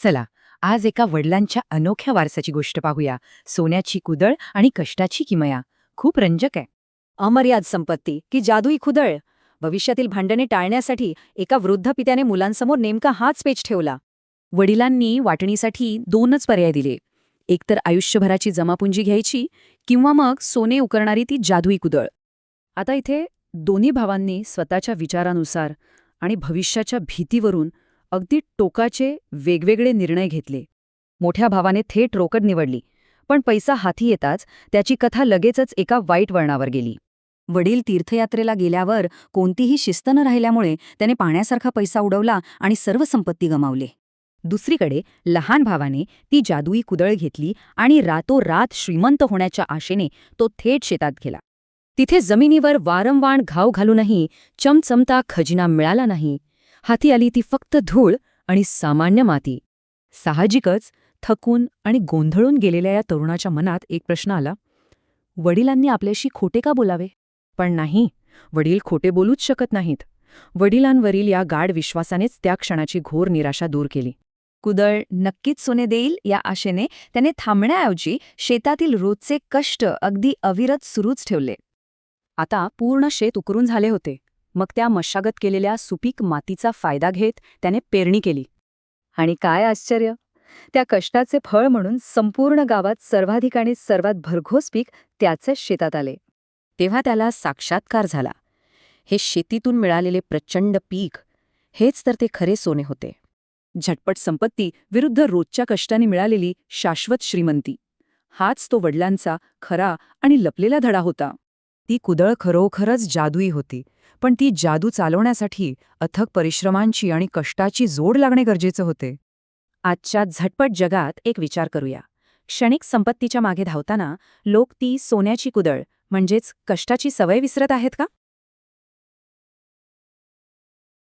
चला, आज एका वडिलांच्या अनोख्या वारसाची गोष्ट पाहूया. सोन्याची कुदळ आणि कष्टाची किमया. खूप रंजक आहे. अमर्याद संपत्ती की जादुई खुदळ. भविष्यातील भांडणे टाळण्यासाठी एका वृद्ध पित्याने मुलांसमोर नेमका हाच पेच ठेवला. वडिलांनी वाटणीसाठी दोनच पर्याय दिले. एकतर आयुष्यभराची जमापुंजी घ्यायची किंवा मग सोने उकरणारी ती जादुई कुदळ. आता इथे दोन्ही भावांनी स्वतःच्या विचारानुसार आणि भविष्याच्या भीतीवरून अगदी टोकाचे वेगवेगळे निर्णय घेतले. मोठ्या भावाने थेट रोकड निवडली, पण पैसा हाती येताच त्याची कथा लगेचच एका वाईट वळणावर गेली. वडील तीर्थयात्रेला गेल्यावर कोणतीही शिस्त न राहिल्यामुळे त्याने पाण्यासारखा पैसा उडवला आणि सर्व संपत्ती गमावले. दुसरीकडे लहान भावाने ती जादुई कुदळ घेतली आणि रातोरात श्रीमंत होण्याच्या आशेने तो थेट शेतात गेला. तिथे जमिनीवर वारंवार घाव घालूनही चमचमता खजिना मिळाला नाही. हाती आली ती फक्त धूळ आणि सामान्य माती. साहजिकच थकून आणि गोंधळून गेलेल्या या तरुणाच्या मनात एक प्रश्न आला. वडिलांनी आपल्याशी खोटे का बोलावे? पण नाही, वडील खोटे बोलूच शकत नाहीत. वडिलांवरील या गाढ विश्वासानेच त्या क्षणाची घोर निराशा दूर केली. कुदळ नक्कीच सोने देईल या आशेने त्याने थांबण्याऐवजी शेतातील रोजचे कष्ट अगदी अविरत सुरूच ठेवले. आता पूर्ण शेत उकरून झाले होते. मग त्या मशागत केलेल्या सुपीक मातीचा फायदा घेत त्याने पेरणी केली. आणि काय आश्चर्य! त्या कष्टाचे फळ म्हणून संपूर्ण गावात सर्वाधिक आणि सर्वात भरघोस पीक त्याचेच शेतात आले. तेव्हा त्याला साक्षात्कार झाला. हे शेतीतून मिळालेले प्रचंड पीक, हेच तर ते खरे सोने होते. झटपट संपत्ती विरुद्ध रोजच्या कष्टाने मिळालेली शाश्वत श्रीमंती, हाच तो वडिलांचा खरा आणि लपलेला धडा होता. ती कुदळ खरोखरच जादुई होती, पण ती जादू चालवण्यासाठी अथक परिश्रमांची आणि कष्टाची जोड लागणे गरजेचे होते. आजच्या झटपट जगात एक विचार करूया. क्षणिक संपत्तीच्या मागे धावताना लोक ती सोन्याची कुदळ म्हणजेच कष्टाची सवय विसरत आहेत का?